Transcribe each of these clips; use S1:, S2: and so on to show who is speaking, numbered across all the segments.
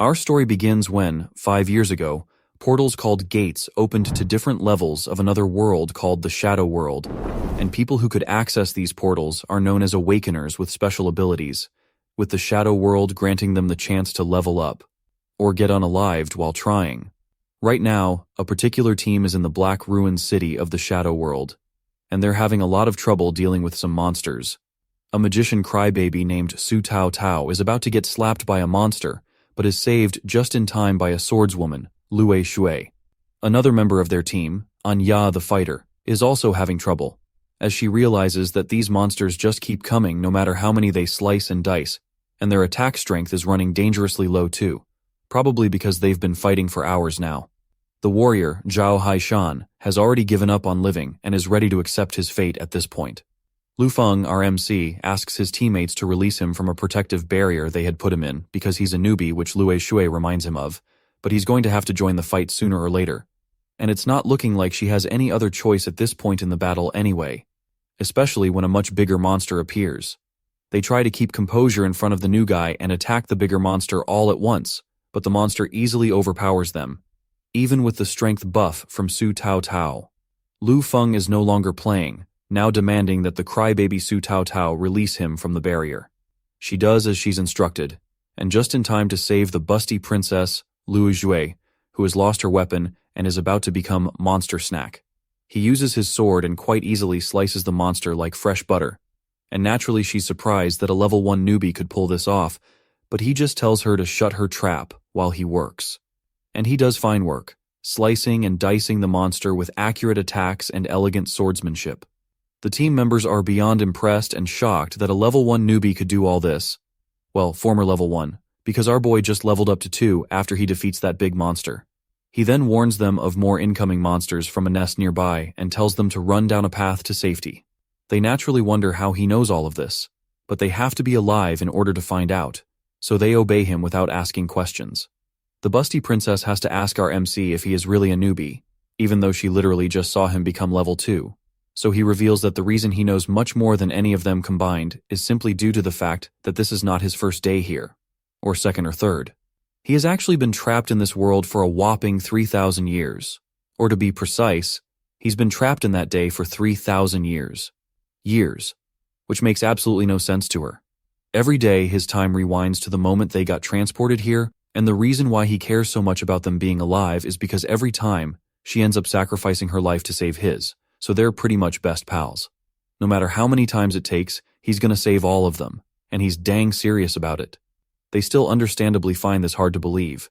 S1: Our story begins when, 5 years ago, portals called gates opened to different levels of another world called the Shadow World, and people who could access these portals are known as Awakeners with special abilities, with the Shadow World granting them the chance to level up, or get unalived while trying. Right now, a particular team is in the Black Ruined City of the Shadow World, and they're having a lot of trouble dealing with some monsters. A magician crybaby named Su Tao Tao is about to get slapped by a monster, but is saved just in time by a swordswoman, Lue Shui. Another member of their team, Anya the fighter, is also having trouble, as she realizes that these monsters just keep coming no matter how many they slice and dice, and their attack strength is running dangerously low too, probably because they've been fighting for hours now. The warrior, Zhao Haishan, has already given up on living and is ready to accept his fate at this point. Lu Feng, our MC, asks his teammates to release him from a protective barrier they had put him in because he's a newbie, which Lue Shui reminds him of, but he's going to have to join the fight sooner or later. And it's not looking like she has any other choice at this point in the battle anyway, especially when a much bigger monster appears. They try to keep composure in front of the new guy and attack the bigger monster all at once, but the monster easily overpowers them, even with the strength buff from Su Tao Tao. Lu Feng is no longer playing, now demanding that the crybaby Su Tao Tao release him from the barrier. She does as she's instructed, and just in time to save the busty princess, Lu Jue, who has lost her weapon and is about to become Monster Snack. He uses his sword and quite easily slices the monster like fresh butter, and naturally she's surprised that a level 1 newbie could pull this off, but he just tells her to shut her trap while he works. And he does fine work, slicing and dicing the monster with accurate attacks and elegant swordsmanship. The team members are beyond impressed and shocked that a level 1 newbie could do all this. Well, former level 1, because our boy just leveled up to 2 after he defeats that big monster. He then warns them of more incoming monsters from a nest nearby and tells them to run down a path to safety. They naturally wonder how he knows all of this, but they have to be alive in order to find out, so they obey him without asking questions. The busty princess has to ask our MC if he is really a newbie, even though she literally just saw him become level 2. So he reveals that the reason he knows much more than any of them combined is simply due to the fact that this is not his first day here, or second or third. He has actually been trapped in this world for a whopping 3,000 years. Or to be precise, he's been trapped in that day for 3,000 years. Years. Which makes absolutely no sense to her. Every day his time rewinds to the moment they got transported here, and the reason why he cares so much about them being alive is because every time she ends up sacrificing her life to save his. So they're pretty much best pals. No matter how many times it takes, he's gonna save all of them, and he's dang serious about it. They still understandably find this hard to believe,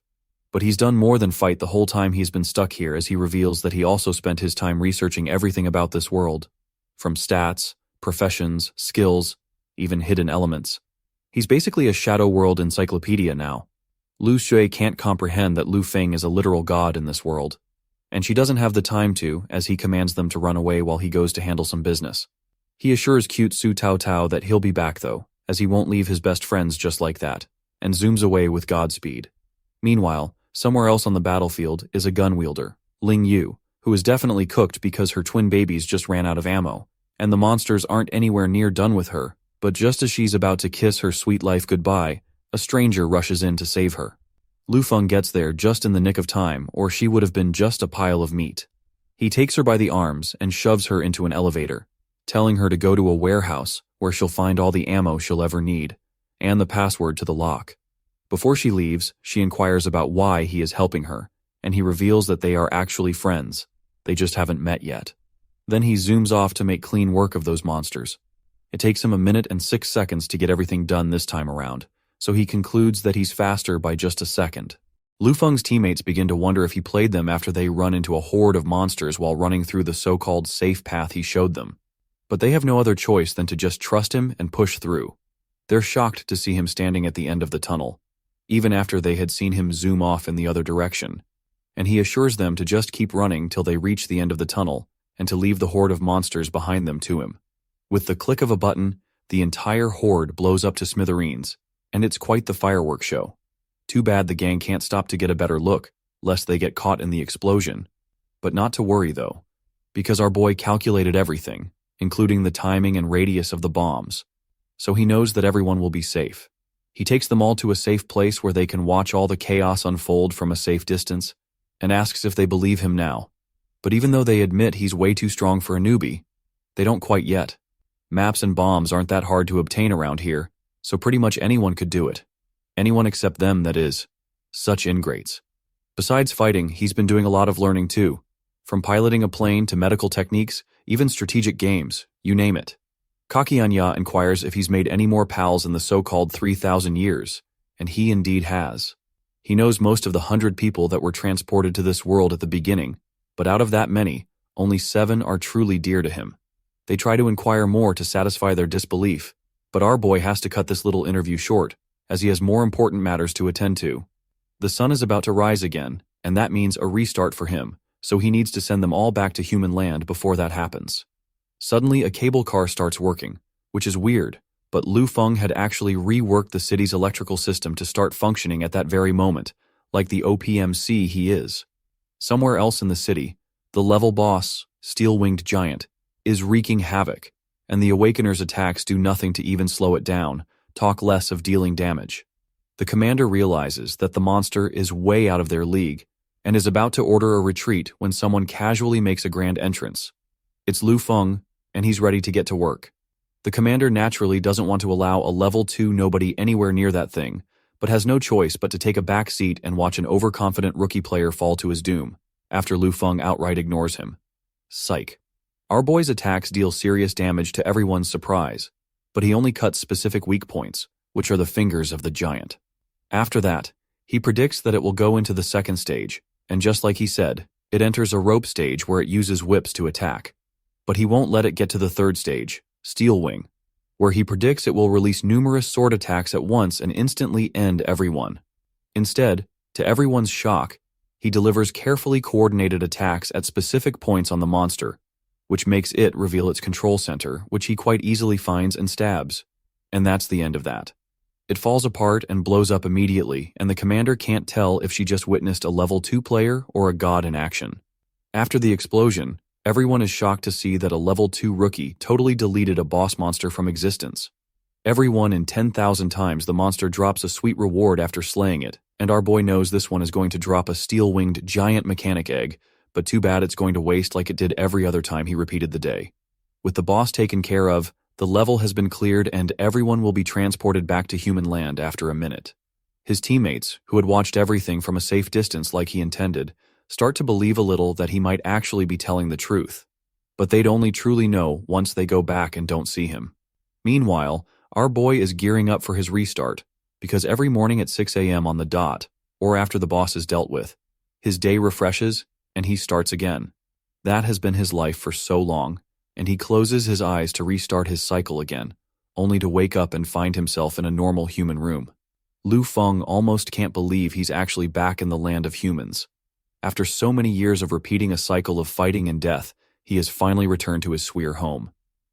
S1: but he's done more than fight the whole time he's been stuck here, as he reveals that he also spent his time researching everything about this world, from stats, professions, skills, even hidden elements. He's basically a Shadow World encyclopedia now. Lu Shui can't comprehend that Lu Feng is a literal god in this world, and she doesn't have the time to, as he commands them to run away while he goes to handle some business. He assures cute Su Tao Tao that he'll be back though, as he won't leave his best friends just like that, and zooms away with Godspeed. Meanwhile, somewhere else on the battlefield is a gun wielder, Ling Yu, who is definitely cooked because her twin babies just ran out of ammo, and the monsters aren't anywhere near done with her, but just as she's about to kiss her sweet life goodbye, a stranger rushes in to save her. Lu Feng gets there just in the nick of time, or she would have been just a pile of meat. He takes her by the arms and shoves her into an elevator, telling her to go to a warehouse where she'll find all the ammo she'll ever need, and the password to the lock. Before she leaves, she inquires about why he is helping her, and he reveals that they are actually friends. They just haven't met yet. Then he zooms off to make clean work of those monsters. It takes him 1 minute and 6 seconds to get everything done this time around, so he concludes that he's faster by just a second. Lu Feng's teammates begin to wonder if he played them after they run into a horde of monsters while running through the so-called safe path he showed them. But they have no other choice than to just trust him and push through. They're shocked to see him standing at the end of the tunnel, even after they had seen him zoom off in the other direction, and he assures them to just keep running till they reach the end of the tunnel and to leave the horde of monsters behind them to him. With the click of a button, the entire horde blows up to smithereens, and it's quite the fireworks show. Too bad the gang can't stop to get a better look, lest they get caught in the explosion. But not to worry though, because our boy calculated everything, including the timing and radius of the bombs, so he knows that everyone will be safe. He takes them all to a safe place where they can watch all the chaos unfold from a safe distance, and asks if they believe him now. But even though they admit he's way too strong for a newbie, they don't quite yet. Maps and bombs aren't that hard to obtain around here, so pretty much anyone could do it. Anyone except them, that is. Such ingrates. Besides fighting, he's been doing a lot of learning too. From piloting a plane to medical techniques, even strategic games, you name it. Kakianya inquires if he's made any more pals in the so-called 3,000 years, and he indeed has. He knows most of the 100 people that were transported to this world at the beginning, but out of that many, only 7 are truly dear to him. They try to inquire more to satisfy their disbelief, but our boy has to cut this little interview short, as he has more important matters to attend to. The sun is about to rise again, and that means a restart for him, so he needs to send them all back to human land before that happens. Suddenly, a cable car starts working, which is weird, but Lu Feng had actually reworked the city's electrical system to start functioning at that very moment, like the OPMC he is. Somewhere else in the city, the level boss, Steel-Winged Giant, is wreaking havoc, and the Awakener's attacks do nothing to even slow it down, talk less of dealing damage. The commander realizes that the monster is way out of their league, and is about to order a retreat when someone casually makes a grand entrance. It's Lu Feng, and he's ready to get to work. The commander naturally doesn't want to allow a level 2 nobody anywhere near that thing, but has no choice but to take a back seat and watch an overconfident rookie player fall to his doom, after Lu Feng outright ignores him. Psych. Our boy's attacks deal serious damage to everyone's surprise, but he only cuts specific weak points, which are the fingers of the giant. After that, he predicts that it will go into the second stage, and just like he said, it enters a rope stage where it uses whips to attack. But he won't let it get to the third stage, Steel Wing, where he predicts it will release numerous sword attacks at once and instantly end everyone. Instead, to everyone's shock, he delivers carefully coordinated attacks at specific points on the monster, which makes it reveal its control center, which he quite easily finds and stabs. And that's the end of that. It falls apart and blows up immediately, and the commander can't tell if she just witnessed a level 2 player or a god in action. After the explosion, everyone is shocked to see that a level 2 rookie totally deleted a boss monster from existence. Everyone in 10,000 times the monster drops a sweet reward after slaying it, and our boy knows this one is going to drop a steel-winged giant mechanic egg, but too bad it's going to waste like it did every other time he repeated the day. With the boss taken care of, the level has been cleared and everyone will be transported back to human land after a minute. His teammates, who had watched everything from a safe distance like he intended, start to believe a little that he might actually be telling the truth. But they'd only truly know once they go back and don't see him. Meanwhile, our boy is gearing up for his restart, because every morning at 6 a.m. on the dot, or after the boss is dealt with, his day refreshes and he starts again. That has been his life for so long, and he closes his eyes to restart his cycle again, only to wake up and find himself in a normal human room. Lu Feng almost can't believe he's actually back in the land of humans. After so many years of repeating a cycle of fighting and death, he has finally returned to his sphere home.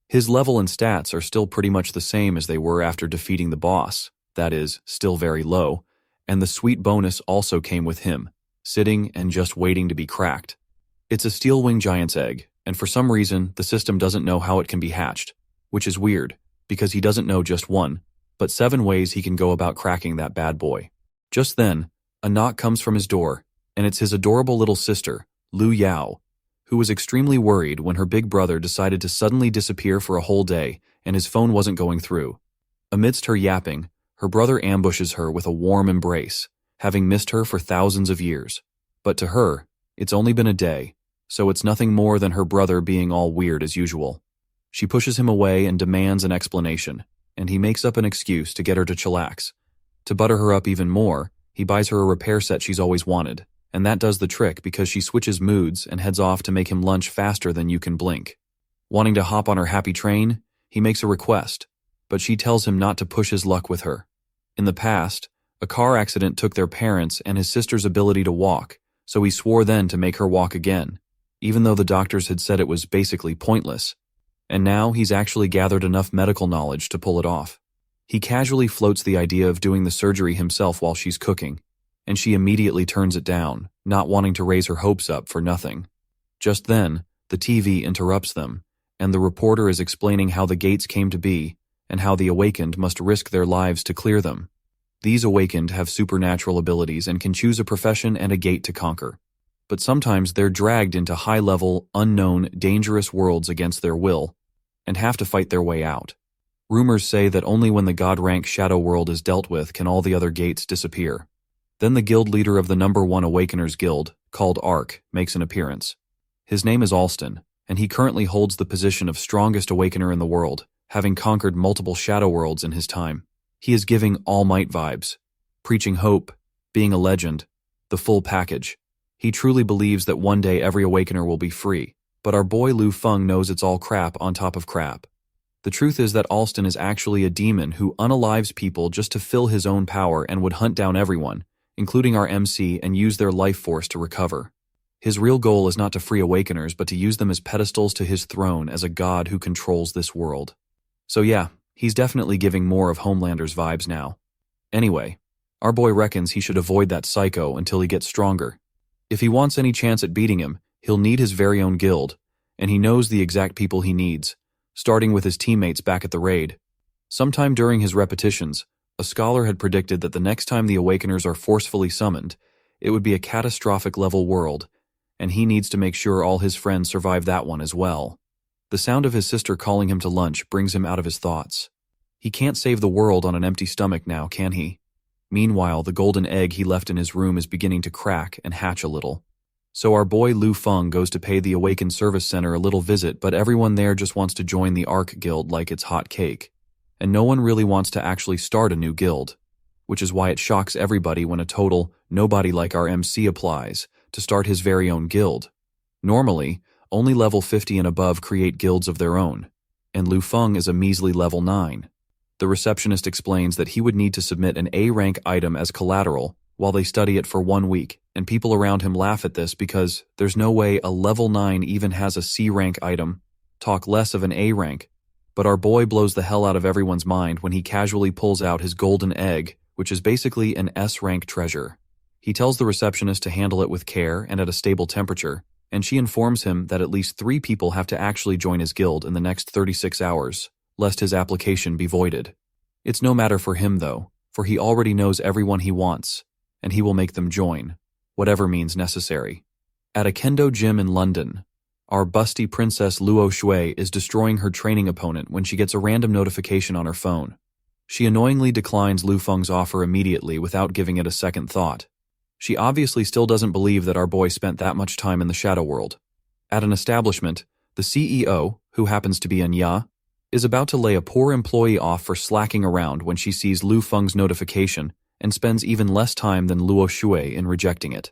S1: His level and stats are still pretty much the same as they were after defeating the boss, that is, still very low, and the sweet bonus also came with him, sitting and just waiting to be cracked. It's a steel-wing giant's egg, and for some reason, the system doesn't know how it can be hatched, which is weird, because he doesn't know just one, but 7 ways he can go about cracking that bad boy. Just then, a knock comes from his door, and it's his adorable little sister, Lu Yao, who was extremely worried when her big brother decided to suddenly disappear for a whole day and his phone wasn't going through. Amidst her yapping, her brother ambushes her with a warm embrace, having missed her for thousands of years. But to her, it's only been a day, so it's nothing more than her brother being all weird as usual. She pushes him away and demands an explanation, and he makes up an excuse to get her to chillax. To butter her up even more, he buys her a repair set she's always wanted, and that does the trick because she switches moods and heads off to make him lunch faster than you can blink. Wanting to hop on her happy train, he makes a request, but she tells him not to push his luck with her. In the past, a car accident took their parents and his sister's ability to walk, so he swore then to make her walk again, even though the doctors had said it was basically pointless. And now he's actually gathered enough medical knowledge to pull it off. He casually floats the idea of doing the surgery himself while she's cooking, and she immediately turns it down, not wanting to raise her hopes up for nothing. Just then, the TV interrupts them, and the reporter is explaining how the gates came to be, and how the awakened must risk their lives to clear them. These awakened have supernatural abilities and can choose a profession and a gate to conquer. But sometimes they're dragged into high-level, unknown, dangerous worlds against their will, and have to fight their way out. Rumors say that only when the god-rank shadow world is dealt with can all the other gates disappear. Then the guild leader of the #1 Awakeners Guild, called Ark, makes an appearance. His name is Alston, and he currently holds the position of strongest awakener in the world, having conquered multiple shadow worlds in his time. He is giving All Might vibes, preaching hope, being a legend, the full package. He truly believes that one day every awakener will be free, but our boy Lu Feng knows it's all crap on top of crap. The truth is that Alston is actually a demon who unalives people just to fill his own power and would hunt down everyone, including our MC, and use their life force to recover. His real goal is not to free awakeners, but to use them as pedestals to his throne as a god who controls this world. So yeah, he's definitely giving more of Homelander's vibes now. Anyway, our boy reckons he should avoid that psycho until he gets stronger. If he wants any chance at beating him, he'll need his very own guild, and he knows the exact people he needs, starting with his teammates back at the raid. Sometime during his repetitions, a scholar had predicted that the next time the Awakeners are forcefully summoned, it would be a catastrophic level world, and he needs to make sure all his friends survive that one as well. The sound of his sister calling him to lunch brings him out of his thoughts. He can't save the world on an empty stomach now, can he? Meanwhile, the golden egg he left in his room is beginning to crack and hatch a little. So our boy Lu Feng goes to pay the Awakened Service Center a little visit, but everyone there just wants to join the Ark Guild like it's hot cake. And no one really wants to actually start a new guild, which is why it shocks everybody when a total nobody like our MC applies to start his very own guild. Normally, only level 50 and above create guilds of their own, and Lu Feng is a measly level 9. The receptionist explains that he would need to submit an A-rank item as collateral while they study it for 1 week, and people around him laugh at this because there's no way a level 9 even has a C-rank item, talk less of an A-rank. But our boy blows the hell out of everyone's mind when he casually pulls out his golden egg, which is basically an S-rank treasure. He tells the receptionist to handle it with care and at a stable temperature, and she informs him that at least 3 people have to actually join his guild in the next 36 hours, lest his application be voided. It's no matter for him though, for he already knows everyone he wants, and he will make them join, whatever means necessary. At a kendo gym in London, our busty princess Luo Shui is destroying her training opponent when she gets a random notification on her phone. She annoyingly declines Lu Feng's offer immediately without giving it a second thought. She obviously still doesn't believe that our boy spent that much time in the shadow world. At an establishment, the CEO, who happens to be Anya, is about to lay a poor employee off for slacking around when she sees Lu Feng's notification and spends even less time than Luo Shui in rejecting it.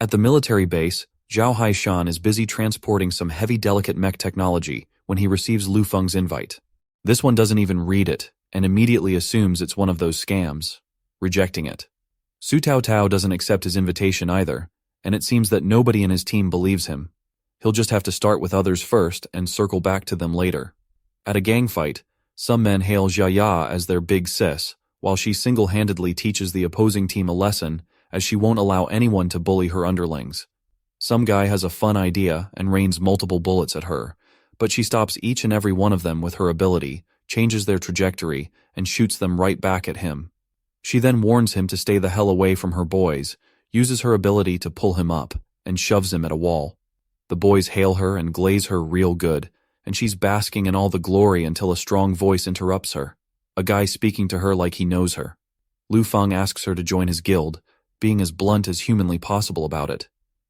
S1: At the military base, Zhao Haishan is busy transporting some heavy delicate mech technology when he receives Lu Feng's invite. This one doesn't even read it and immediately assumes it's one of those scams, rejecting it. Su Tao Tao doesn't accept his invitation either, and it seems that nobody in his team believes him. He'll just have to start with others first and circle back to them later. At a gang fight, some men hail Jia as their big sis, while she single-handedly teaches the opposing team a lesson as she won't allow anyone to bully her underlings. Some guy has a fun idea and rains multiple bullets at her, but she stops each and every one of them with her ability, changes their trajectory, and shoots them right back at him. She then warns him to stay the hell away from her boys, uses her ability to pull him up, and shoves him at a wall. The boys hail her and glaze her real good, and she's basking in all the glory until a strong voice interrupts her, a guy speaking to her like he knows her. Lu Feng asks her to join his guild, being as blunt as humanly possible about it,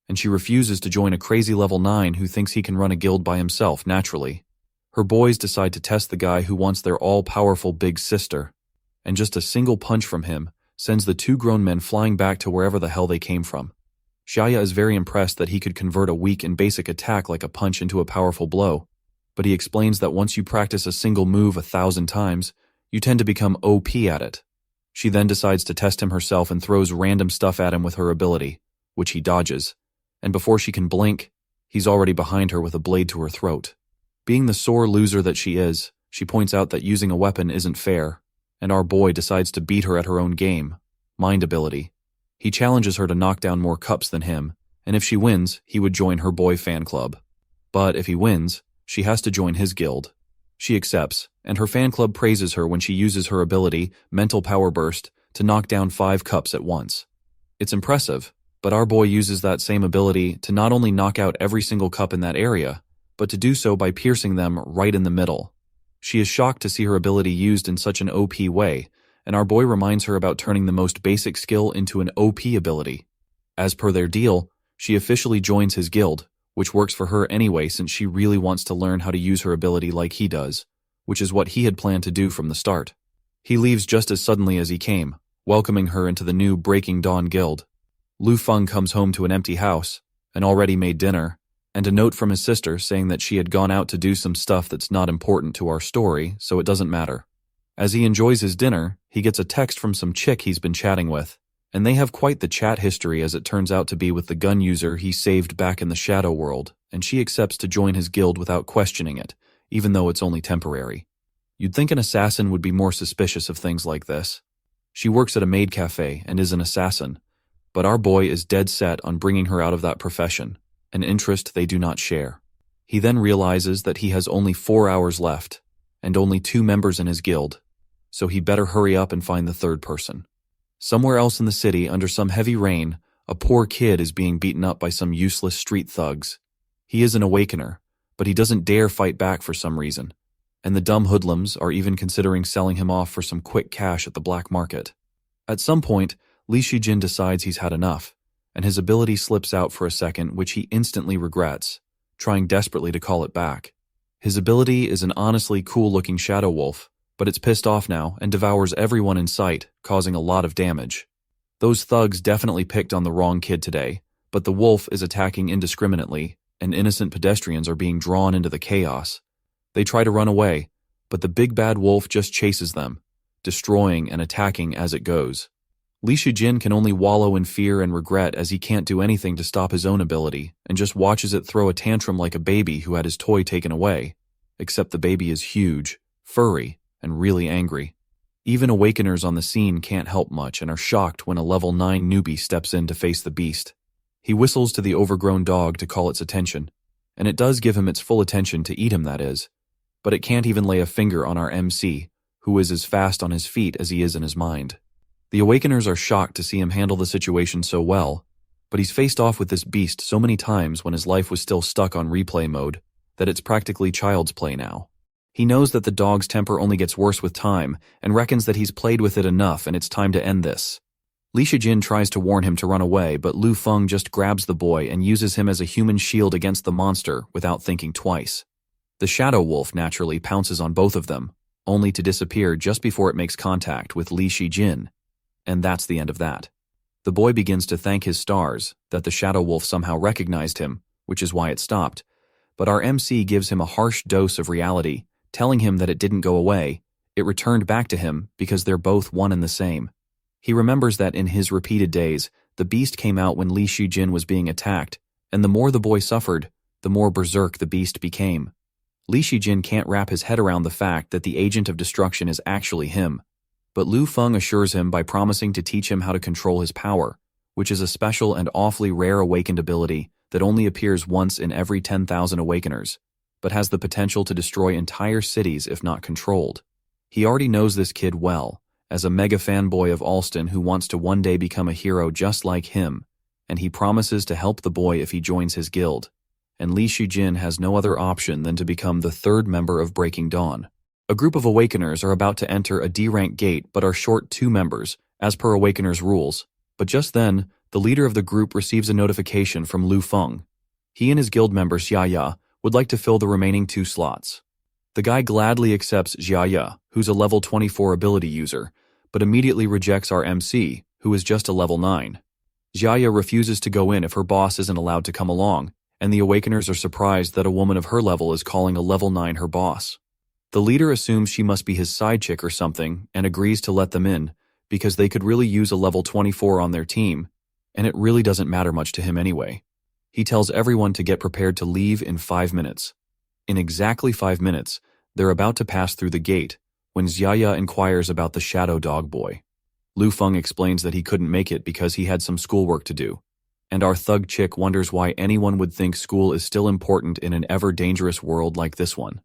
S1: and she refuses to join a crazy level 9 who thinks he can run a guild by himself naturally. Her boys decide to test the guy who wants their all-powerful big sister, and just a single punch from him sends the 2 grown men flying back to wherever the hell they came from. Shaya is very impressed that he could convert a weak and basic attack like a punch into a powerful blow, but he explains that once you practice a single move 1,000 times, you tend to become OP at it. She then decides to test him herself and throws random stuff at him with her ability, which he dodges, and before she can blink, he's already behind her with a blade to her throat. Being the sore loser that she is, she points out that using a weapon isn't fair, and our boy decides to beat her at her own game, mind ability. He challenges her to knock down more cups than him, and if she wins, he would join her boy fan club. But if he wins, she has to join his guild. She accepts, and her fan club praises her when she uses her ability, Mental Power Burst, to knock down 5 cups at once. It's impressive, but our boy uses that same ability to not only knock out every single cup in that area, but to do so by piercing them right in the middle. She is shocked to see her ability used in such an OP way, and our boy reminds her about turning the most basic skill into an OP ability. As per their deal, she officially joins his guild, which works for her anyway since she really wants to learn how to use her ability like he does, which is what he had planned to do from the start. He leaves just as suddenly as he came, welcoming her into the new Breaking Dawn guild. Lu Feng comes home to an empty house, an already made dinner, and a note from his sister saying that she had gone out to do some stuff that's not important to our story, so it doesn't matter. As he enjoys his dinner, he gets a text from some chick he's been chatting with, and they have quite the chat history as it turns out to be with the gun user he saved back in the shadow world, and she accepts to join his guild without questioning it, even though it's only temporary. You'd think an assassin would be more suspicious of things like this. She works at a maid cafe and is an assassin, but our boy is dead set on bringing her out of that profession, an interest they do not share. He then realizes that he has only 4 hours left, and only 2 members in his guild, so he better hurry up and find the third person. Somewhere else in the city, under some heavy rain, a poor kid is being beaten up by some useless street thugs. He is an awakener, but he doesn't dare fight back for some reason, and the dumb hoodlums are even considering selling him off for some quick cash at the black market. At some point, Li Shijin decides he's had enough, and his ability slips out for a second, which he instantly regrets, trying desperately to call it back. His ability is an honestly cool-looking shadow wolf, but it's pissed off now and devours everyone in sight, causing a lot of damage. Those thugs definitely picked on the wrong kid today, but the wolf is attacking indiscriminately, and innocent pedestrians are being drawn into the chaos. They try to run away, but the big bad wolf just chases them, destroying and attacking as it goes. Li Shijin can only wallow in fear and regret as he can't do anything to stop his own ability and just watches it throw a tantrum like a baby who had his toy taken away, except the baby is huge, furry, and really angry. Even awakeners on the scene can't help much and are shocked when a level 9 newbie steps in to face the beast. He whistles to the overgrown dog to call its attention, and it does give him its full attention to eat him, that is, but it can't even lay a finger on our MC, who is as fast on his feet as he is in his mind. The Awakeners are shocked to see him handle the situation so well, but he's faced off with this beast so many times when his life was still stuck on replay mode that it's practically child's play now. He knows that the dog's temper only gets worse with time and reckons that he's played with it enough and it's time to end this. Li Shijin tries to warn him to run away, but Lu Feng just grabs the boy and uses him as a human shield against the monster without thinking twice. The shadow wolf naturally pounces on both of them, only to disappear just before it makes contact with Li Shijin. And that's the end of that. The boy begins to thank his stars that the shadow wolf somehow recognized him, which is why it stopped. But our MC gives him a harsh dose of reality, telling him that it didn't go away, it returned back to him because they're both one and the same. He remembers that in his repeated days, the beast came out when Li Shijin was being attacked, and the more the boy suffered, the more berserk the beast became. Li Shijin can't wrap his head around the fact that the agent of destruction is actually him. But Lu Feng assures him by promising to teach him how to control his power, which is a special and awfully rare awakened ability that only appears once in every 10,000 awakeners, but has the potential to destroy entire cities if not controlled. He already knows this kid well, as a mega fanboy of Alston who wants to one day become a hero just like him, and he promises to help the boy if he joins his guild. And Li Shijin has no other option than to become the third member of Breaking Dawn. A group of Awakeners are about to enter a D-rank gate but are short 2 members, as per Awakeners rules. But just then, the leader of the group receives a notification from Lu Feng. He and his guild member Xiaya would like to fill the remaining 2 slots. The guy gladly accepts Xiaya, who's a level 24 ability user, but immediately rejects our MC, who is just a level 9. Xiaya refuses to go in if her boss isn't allowed to come along, and the Awakeners are surprised that a woman of her level is calling a level 9 her boss. The leader assumes she must be his side chick or something and agrees to let them in because they could really use a level 24 on their team, and it really doesn't matter much to him anyway. He tells everyone to get prepared to leave in 5 minutes. In exactly 5 minutes, they're about to pass through the gate when Xiaya inquires about the shadow dog boy. Lu Feng explains that he couldn't make it because he had some schoolwork to do, and our thug chick wonders why anyone would think school is still important in an ever-dangerous world like this one.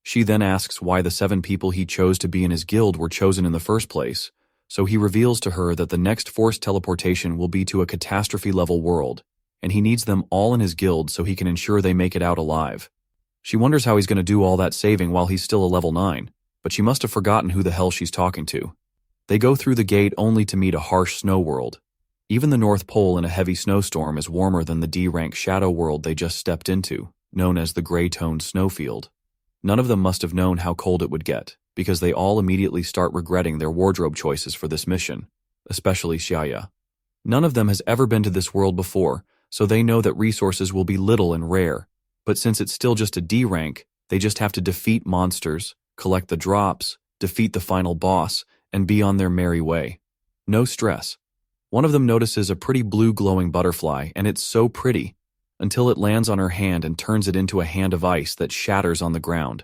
S1: She then asks why the 7 people he chose to be in his guild were chosen in the first place, So he reveals to her that the next forced teleportation will be to a catastrophe-level world, and he needs them all in his guild so he can ensure they make it out alive. She wonders how he's going to do all that saving while he's still a level 9, but she must have forgotten who the hell she's talking to. They go through the gate only to meet a harsh snow world. Even the North Pole in a heavy snowstorm is warmer than the D-rank shadow world they just stepped into, known as the gray-toned snowfield. None of them must have known how cold it would get, because they all immediately start regretting their wardrobe choices for this mission, especially Xiaya. None of them has ever been to this world before, so they know that resources will be little and rare, but since it's still just a D rank, they just have to defeat monsters, collect the drops, defeat the final boss, and be on their merry way. No stress. One of them notices a pretty blue glowing butterfly, and it's so pretty, until it lands on her hand and turns it into a hand of ice that shatters on the ground.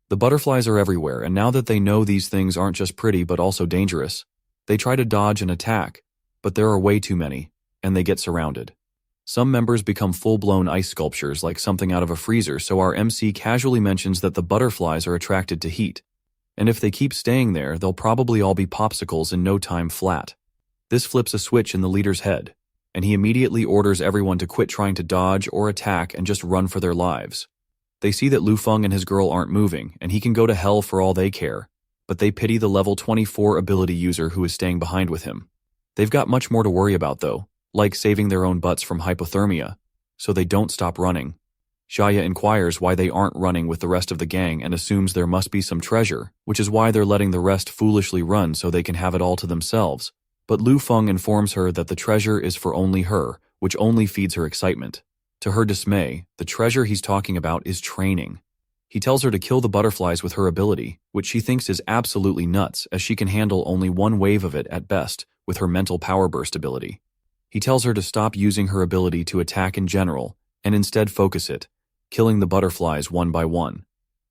S1: The butterflies are everywhere, and now that they know these things aren't just pretty but also dangerous, they try to dodge and attack, but there are way too many, and they get surrounded. Some members become full-blown ice sculptures like something out of a freezer, so our MC casually mentions that the butterflies are attracted to heat, and if they keep staying there, they'll probably all be popsicles in no time flat. This flips a switch in the leader's head, and he immediately orders everyone to quit trying to dodge or attack and just run for their lives. They see that Lu Feng and his girl aren't moving, and he can go to hell for all they care, but they pity the level 24 ability user who is staying behind with him. They've got much more to worry about though, like saving their own butts from hypothermia, so they don't stop running. Xiaya inquires why they aren't running with the rest of the gang and assumes there must be some treasure, which is why they're letting the rest foolishly run so they can have it all to themselves. But Lu Feng informs her that the treasure is for only her, which only feeds her excitement. To her dismay, the treasure he's talking about is training. He tells her to kill the butterflies with her ability, which she thinks is absolutely nuts as she can handle only one wave of it at best with her mental power burst ability. He tells her to stop using her ability to attack in general and instead focus it, killing the butterflies one by one.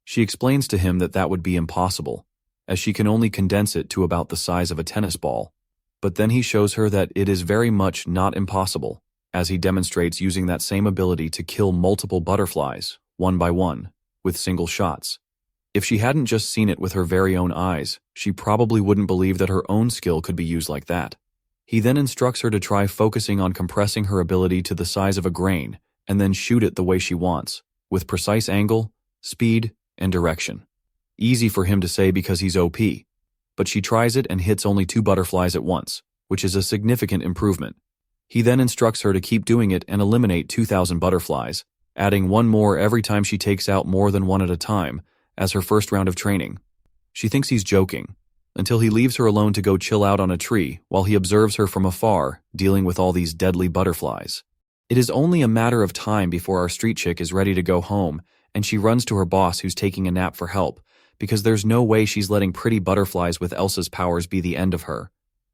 S1: She explains to him that that would be impossible, as she can only condense it to about the size of a tennis ball. But then he shows her that it is very much not impossible, as he demonstrates using that same ability to kill multiple butterflies, one by one, with single shots. If she hadn't just seen it with her very own eyes, she probably wouldn't believe that her own skill could be used like that. He then instructs her to try focusing on compressing her ability to the size of a grain, and then shoot it the way she wants, with precise angle, speed, and direction. Easy for him to say because he's OP. But she tries it and hits only 2 butterflies at once, which is a significant improvement. He then instructs her to keep doing it and eliminate 2,000 butterflies, adding 1 more every time she takes out more than 1 at a time, as her first round of training. She thinks he's joking, until he leaves her alone to go chill out on a tree while he observes her from afar, dealing with all these deadly butterflies. It is only a matter of time before our street chick is ready to go home, and she runs to her boss who's taking a nap for help, because there's no way she's letting pretty butterflies with Elsa's powers be the end of her.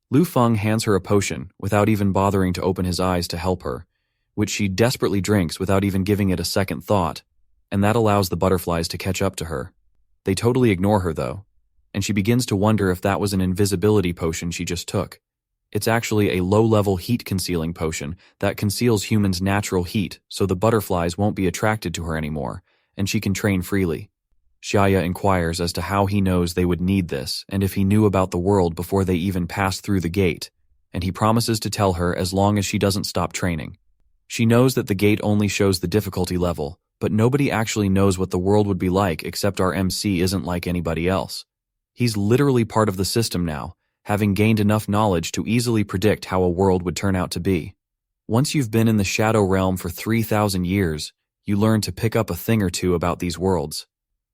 S1: Lu Feng hands her a potion without even bothering to open his eyes to help her, which she desperately drinks without even giving it a second thought, and that allows the butterflies to catch up to her. They totally ignore her though, and she begins to wonder if that was an invisibility potion she just took. It's actually a low-level heat-concealing potion that conceals humans' natural heat so the butterflies won't be attracted to her anymore, and she can train freely. Xiaya inquires as to how he knows they would need this and if he knew about the world before they even passed through the gate, and he promises to tell her as long as she doesn't stop training. She knows that the gate only shows the difficulty level, but nobody actually knows what the world would be like except our MC isn't like anybody else. He's literally part of the system now, having gained enough knowledge to easily predict how a world would turn out to be. Once you've been in the Shadow Realm for 3,000 years, you learn to pick up a thing or two about these worlds.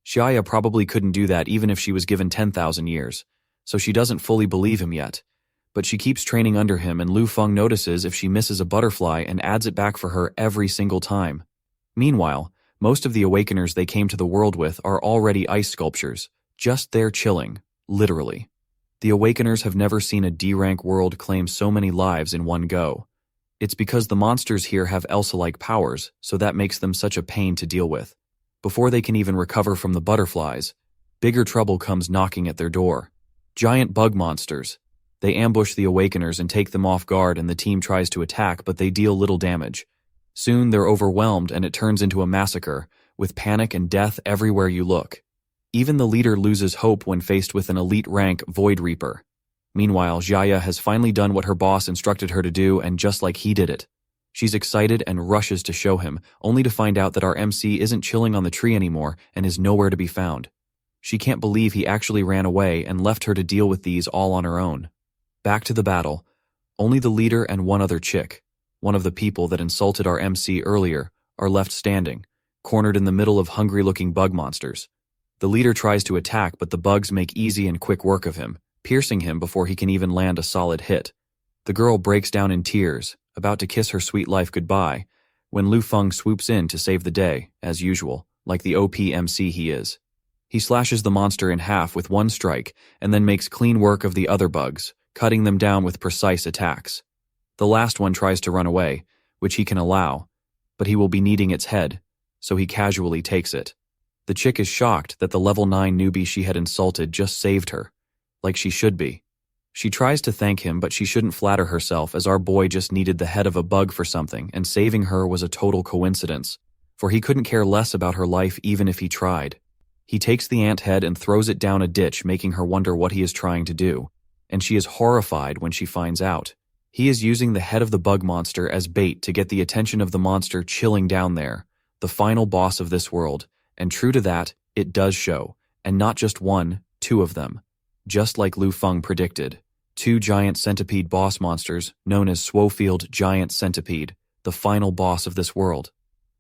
S1: Xiaya probably couldn't do that even if she was given 10,000 years, so she doesn't fully believe him yet. But she keeps training under him, and Lu Feng notices if she misses a butterfly and adds it back for her every single time. Meanwhile, most of the Awakeners they came to the world with are already ice sculptures, just there chilling, literally. The Awakeners have never seen a D-rank world claim so many lives in one go. It's because the monsters here have Elsa-like powers, so that makes them such a pain to deal with. Before they can even recover from the butterflies, bigger trouble comes knocking at their door. Giant bug monsters. They ambush the Awakeners and take them off guard, and the team tries to attack, but they deal little damage. Soon they're overwhelmed and it turns into a massacre, with panic and death everywhere you look. Even the leader loses hope when faced with an elite rank Void Reaper. Meanwhile, Jaya has finally done what her boss instructed her to do, and just like he did it. She's excited and rushes to show him, only to find out that our MC isn't chilling on the tree anymore and is nowhere to be found. She can't believe he actually ran away and left her to deal with these all on her own. Back to the battle. Only the leader and one other chick, one of the people that insulted our MC earlier, are left standing, cornered in the middle of hungry-looking bug monsters. The leader tries to attack, but the bugs make easy and quick work of him, piercing him before he can even land a solid hit. The girl breaks down in tears, about to kiss her sweet life goodbye, when Lu Feng swoops in to save the day, as usual, like the OP MC he is. He slashes the monster in half with one strike, and then makes clean work of the other bugs, cutting them down with precise attacks. The last one tries to run away, which he can allow, but he will be needing its head, so he casually takes it. The chick is shocked that the level 9 newbie she had insulted just saved her, like she should be. She tries to thank him, but she shouldn't flatter herself, as our boy just needed the head of a bug for something, and saving her was a total coincidence, for he couldn't care less about her life even if he tried. He takes the ant head and throws it down a ditch, making her wonder what he is trying to do, and she is horrified when she finds out. He is using the head of the bug monster as bait to get the attention of the monster chilling down there, the final boss of this world, and true to that, it does show, and not just one, two of them. Just like Lu Feng predicted, 2 giant centipede boss monsters, known as Swofield Giant Centipede, the final boss of this world.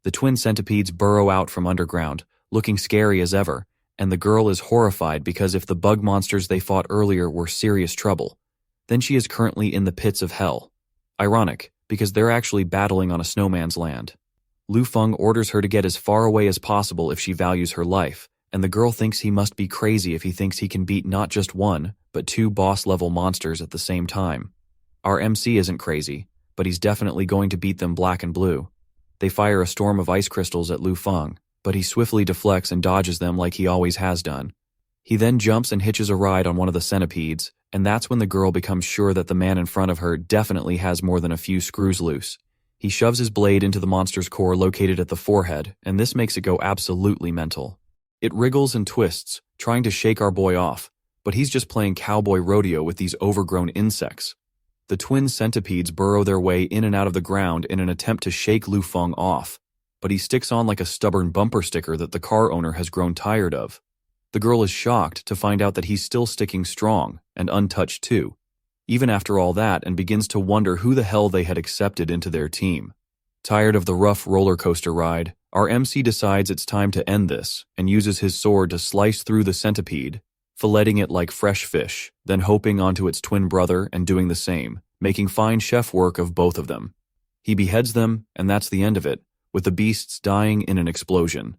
S1: The twin centipedes burrow out from underground, looking scary as ever, and the girl is horrified because if the bug monsters they fought earlier were serious trouble, then she is currently in the pits of hell. Ironic, because they're actually battling on a snowman's land. Lu Feng orders her to get as far away as possible if she values her life, and the girl thinks he must be crazy if he thinks he can beat not just 1, but 2 boss-level monsters at the same time. Our MC isn't crazy, but he's definitely going to beat them black and blue. They fire a storm of ice crystals at Lu Feng, but he swiftly deflects and dodges them like he always has done. He then jumps and hitches a ride on one of the centipedes, and that's when the girl becomes sure that the man in front of her definitely has more than a few screws loose. He shoves his blade into the monster's core located at the forehead, and this makes it go absolutely mental. It wriggles and twists, trying to shake our boy off, but he's just playing cowboy rodeo with these overgrown insects. The twin centipedes burrow their way in and out of the ground in an attempt to shake Lu Feng off, but he sticks on like a stubborn bumper sticker that the car owner has grown tired of. The girl is shocked to find out that he's still sticking strong and untouched too, even after all that, and begins to wonder who the hell they had accepted into their team. Tired of the rough roller coaster ride, our MC decides it's time to end this and uses his sword to slice through the centipede, filleting it like fresh fish, then hopping onto its twin brother and doing the same, making fine chef work of both of them. He beheads them, and that's the end of it, with the beasts dying in an explosion.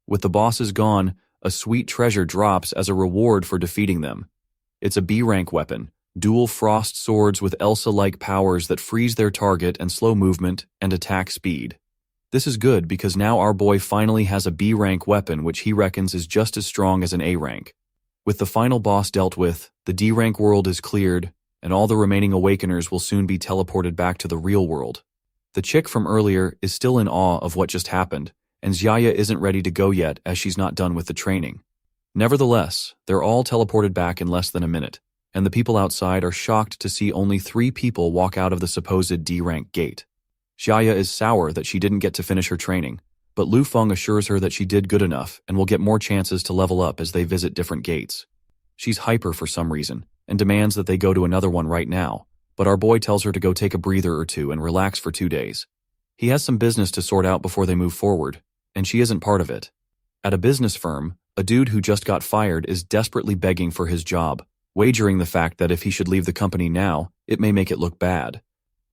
S1: With the bosses gone, a sweet treasure drops as a reward for defeating them. It's a B-rank weapon, dual frost swords with Elsa-like powers that freeze their target and slow movement and attack speed. This is good because now our boy finally has a B-rank weapon which he reckons is just as strong as an A-rank. With the final boss dealt with, the D-rank world is cleared, and all the remaining awakeners will soon be teleported back to the real world. The chick from earlier is still in awe of what just happened, and Xiaya isn't ready to go yet as she's not done with the training. Nevertheless, they're all teleported back in less than a minute, and the people outside are shocked to see only 3 people walk out of the supposed D-rank gate. Xiaya is sour that she didn't get to finish her training, but Lu Feng assures her that she did good enough and will get more chances to level up as they visit different gates. She's hyper for some reason, and demands that they go to another one right now, but our boy tells her to go take a breather or two and relax for 2 days. He has some business to sort out before they move forward, and she isn't part of it. At a business firm, a dude who just got fired is desperately begging for his job, wagering the fact that if he should leave the company now, it may make it look bad.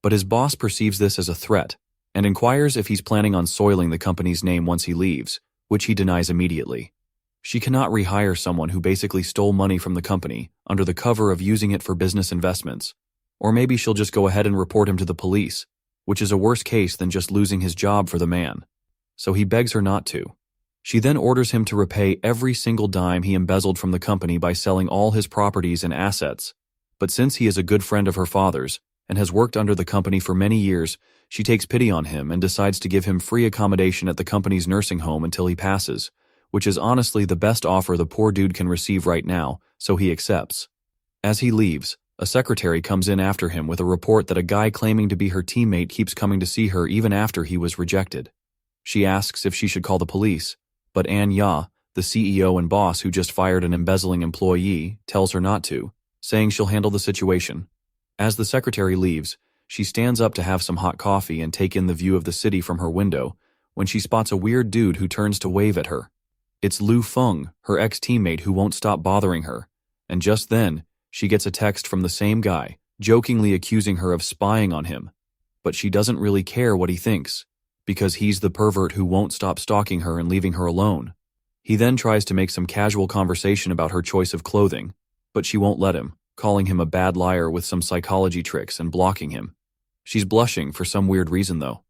S1: But his boss perceives this as a threat, and inquires if he's planning on soiling the company's name once he leaves, which he denies immediately. She cannot rehire someone who basically stole money from the company under the cover of using it for business investments, or maybe she'll just go ahead and report him to the police, which is a worse case than just losing his job for the man. So he begs her not to. She then orders him to repay every single dime he embezzled from the company by selling all his properties and assets. But since he is a good friend of her father's, and has worked under the company for many years, she takes pity on him and decides to give him free accommodation at the company's nursing home until he passes, which is honestly the best offer the poor dude can receive right now, so he accepts. As he leaves, A secretary comes in after him with a report that a guy claiming to be her teammate keeps coming to see her even after he was rejected. She asks if she should call the police, but An Ya, the CEO and boss who just fired an embezzling employee, tells her not to, saying she'll handle the situation. As the secretary leaves, she stands up to have some hot coffee and take in the view of the city from her window when she spots a weird dude who turns to wave at her. It's Lu Feng, her ex-teammate who won't stop bothering her, and just then, she gets a text from the same guy, jokingly accusing her of spying on him. But she doesn't really care what he thinks, because he's the pervert who won't stop stalking her and leaving her alone. He then tries to make some casual conversation about her choice of clothing, but she won't let him, calling him a bad liar with some psychology tricks and blocking him. She's blushing for some weird reason though.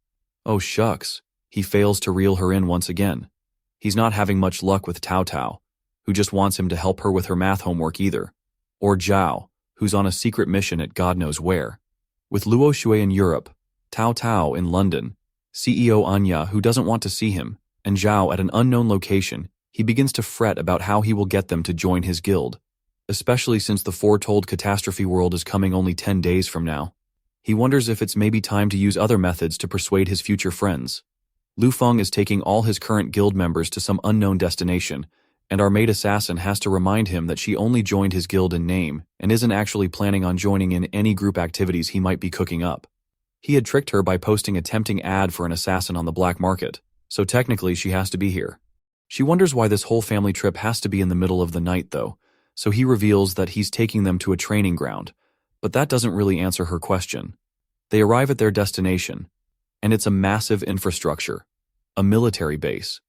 S1: Oh shucks, he fails to reel her in once again. He's not having much luck with Tao Tao, who just wants him to help her with her math homework either. Or Zhao, who's on a secret mission at God knows where. With Luo Shui in Europe, Tao Tao in London, CEO Anya who doesn't want to see him, and Zhao at an unknown location, he begins to fret about how he will get them to join his guild, especially since the foretold catastrophe world is coming only 10 days from now. He wonders if it's maybe time to use other methods to persuade his future friends. Lu Feng is taking all his current guild members to some unknown destination, and our maid assassin has to remind him that she only joined his guild in name and isn't actually planning on joining in any group activities he might be cooking up. He had tricked her by posting a tempting ad for an assassin on the black market, so technically she has to be here. She wonders why this whole family trip has to be in the middle of the night though, so he reveals that he's taking them to a training ground, but that doesn't really answer her question. They arrive at their destination, and it's a massive infrastructure, a military base.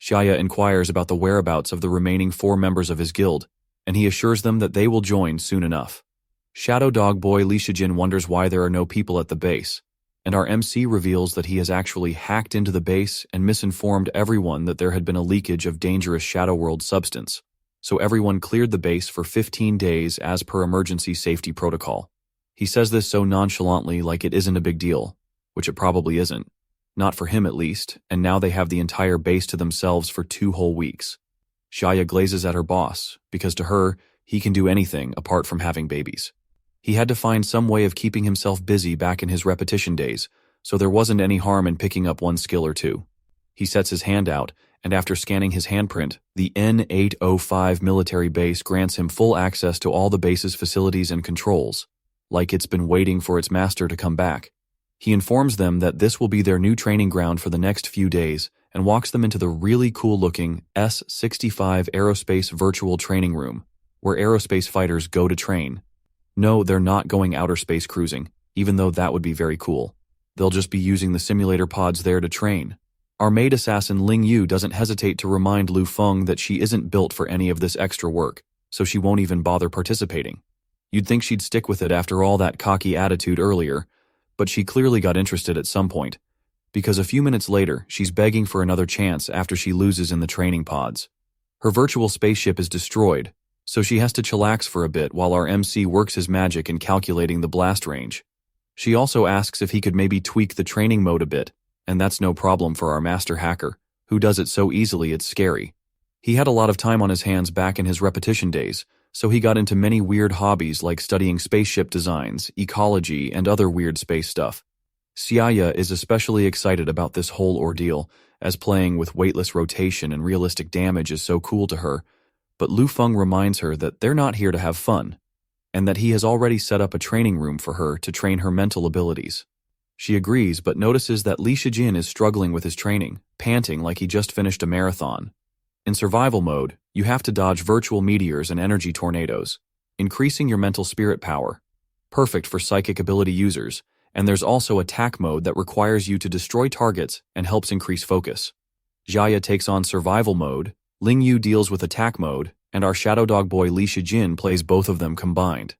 S1: Shaya inquires about the whereabouts of the remaining 4 members of his guild, and he assures them that they will join soon enough. Shadow Dog Boy Li Shijin wonders why there are no people at the base, and our MC reveals that he has actually hacked into the base and misinformed everyone that there had been a leakage of dangerous Shadow World substance, so everyone cleared the base for 15 days as per emergency safety protocol. He says this so nonchalantly like it isn't a big deal, which it probably isn't. Not for him at least, and now they have the entire base to themselves for 2 whole weeks. Shaya glazes at her boss, because to her, he can do anything apart from having babies. He had to find some way of keeping himself busy back in his repetition days, so there wasn't any harm in picking up one skill or two. He sets his hand out, and after scanning his handprint, the N805 military base grants him full access to all the base's facilities and controls, like it's been waiting for its master to come back. He informs them that this will be their new training ground for the next few days and walks them into the really cool-looking S-65 Aerospace Virtual Training Room, where aerospace fighters go to train. No, they're not going outer space cruising, even though that would be very cool. They'll just be using the simulator pods there to train. Our maid assassin Ling Yu doesn't hesitate to remind Lu Feng that she isn't built for any of this extra work, so she won't even bother participating. You'd think she'd stick with it after all that cocky attitude earlier, but she clearly got interested at some point, because a few minutes later, she's begging for another chance after she loses in the training pods. Her virtual spaceship is destroyed, so she has to chillax for a bit while our MC works his magic in calculating the blast range. She also asks if he could maybe tweak the training mode a bit, and that's no problem for our master hacker, who does it so easily it's scary. He had a lot of time on his hands back in his repetition days, so he got into many weird hobbies like studying spaceship designs, ecology, and other weird space stuff. Xiaya is especially excited about this whole ordeal, as playing with weightless rotation and realistic damage is so cool to her, but Lu Feng reminds her that they're not here to have fun, and that he has already set up a training room for her to train her mental abilities. She agrees but notices that Li Shijin is struggling with his training, panting like he just finished a marathon. In survival mode, you have to dodge virtual meteors and energy tornadoes, increasing your mental spirit power. Perfect for psychic ability users, and there's also attack mode that requires you to destroy targets and helps increase focus. Jaya takes on survival mode, Ling Yu deals with attack mode, and our shadow dog boy Li Shijin plays both of them combined.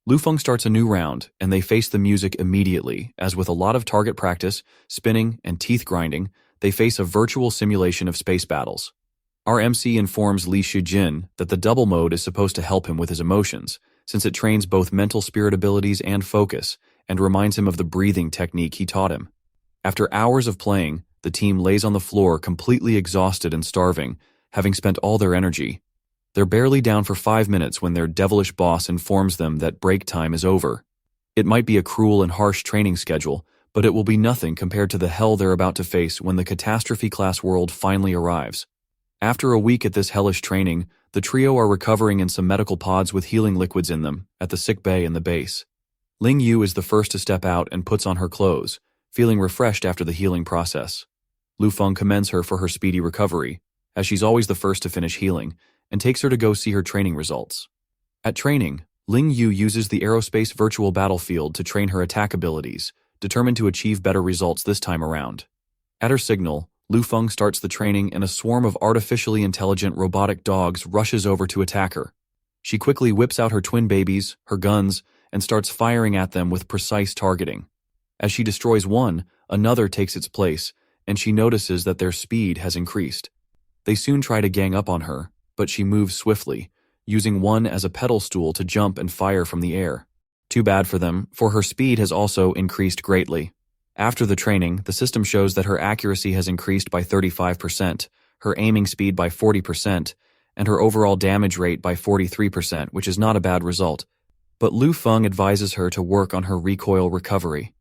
S1: Lu Feng starts a new round, and they face the music immediately, as with a lot of target practice, spinning, and teeth grinding, they face a virtual simulation of space battles. Our MC informs Li Shijin that the double mode is supposed to help him with his emotions, since it trains both mental spirit abilities and focus, and reminds him of the breathing technique he taught him. After hours of playing, the team lays on the floor completely exhausted and starving, having spent all their energy. They're barely down for 5 minutes when their devilish boss informs them that break time is over. It might be a cruel and harsh training schedule, but it will be nothing compared to the hell they're about to face when the catastrophe-class world finally arrives. After a week at this hellish training, the trio are recovering in some medical pods with healing liquids in them at the sick bay in the base. Ling Yu is the first to step out and puts on her clothes, feeling refreshed after the healing process. Lu Feng commends her for her speedy recovery, as she's always the first to finish healing, and takes her to go see her training results. At training, Ling Yu uses the aerospace virtual battlefield to train her attack abilities, determined to achieve better results this time around. At her signal, Lu Feng starts the training and a swarm of artificially intelligent robotic dogs rushes over to attack her. She quickly whips out her twin babies, her guns, and starts firing at them with precise targeting. As she destroys one, another takes its place, and she notices that their speed has increased. They soon try to gang up on her, but she moves swiftly, using one as a pedal stool to jump and fire from the air. Too bad for them, for her speed has also increased greatly. After the training, the system shows that her accuracy has increased by 35%, her aiming speed by 40%, and her overall damage rate by 43%, which is not a bad result. But Lu Feng advises her to work on her recoil recovery.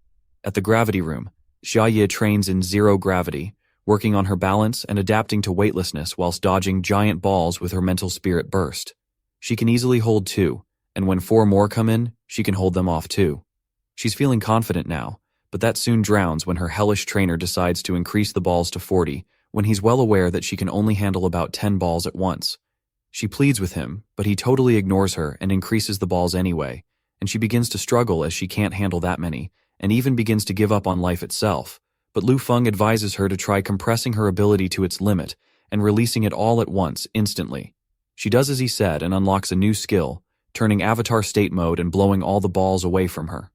S1: At the gravity room, Xia Ye trains in zero gravity, working on her balance and adapting to weightlessness whilst dodging giant balls with her mental spirit burst. She can easily hold 2, and when 4 more come in, she can hold them off too. She's feeling confident now, but that soon drowns when her hellish trainer decides to increase the balls to 40, when he's well aware that she can only handle about 10 balls at once. She pleads with him, but he totally ignores her and increases the balls anyway, and she begins to struggle as she can't handle that many, and even begins to give up on life itself. But Lu Feng advises her to try compressing her ability to its limit and releasing it all at once, instantly. She does as he said and unlocks a new skill, turning Avatar State Mode and blowing all the balls away from her.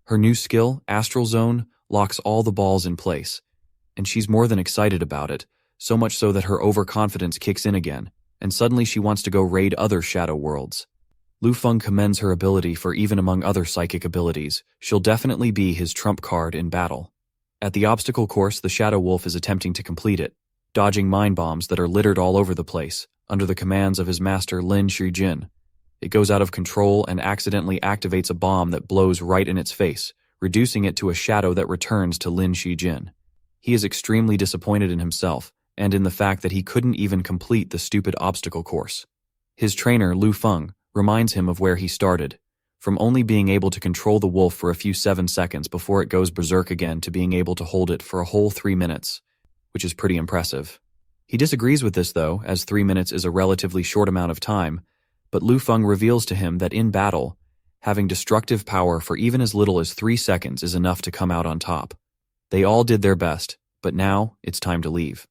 S1: Her new skill, Astral Zone, locks all the balls in place, and she's more than excited about it, so much so that her overconfidence kicks in again, and suddenly she wants to go raid other shadow worlds. Lu Feng commends her ability for even among other psychic abilities, she'll definitely be his trump card in battle. At the obstacle course, the Shadow Wolf is attempting to complete it, dodging mind bombs that are littered all over the place, under the commands of his master Lin Shijin. It goes out of control and accidentally activates a bomb that blows right in its face, reducing it to a shadow that returns to Lin Shijin. He is extremely disappointed in himself, and in the fact that he couldn't even complete the stupid obstacle course. His trainer, Lu Feng, reminds him of where he started, from only being able to control the wolf for a few 7 seconds before it goes berserk again to being able to hold it for a whole 3 minutes, which is pretty impressive. He disagrees with this though, as 3 minutes is a relatively short amount of time, but Lu Feng reveals to him that in battle, having destructive power for even as little as 3 seconds is enough to come out on top. They all did their best, but now it's time to leave.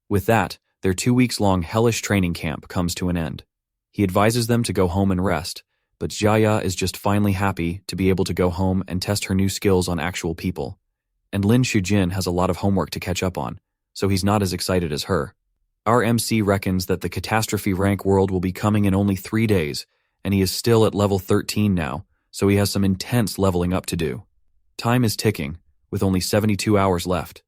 S1: With that, their 2-week-long hellish training camp comes to an end. He advises them to go home and rest, but Jaya is just finally happy to be able to go home and test her new skills on actual people. And Lin Shujin has a lot of homework to catch up on, so he's not as excited as her. Our MC reckons that the catastrophe rank world will be coming in only 3 days, and he is still at level 13 now, so he has some intense leveling up to do. Time is ticking, with only 72 hours left.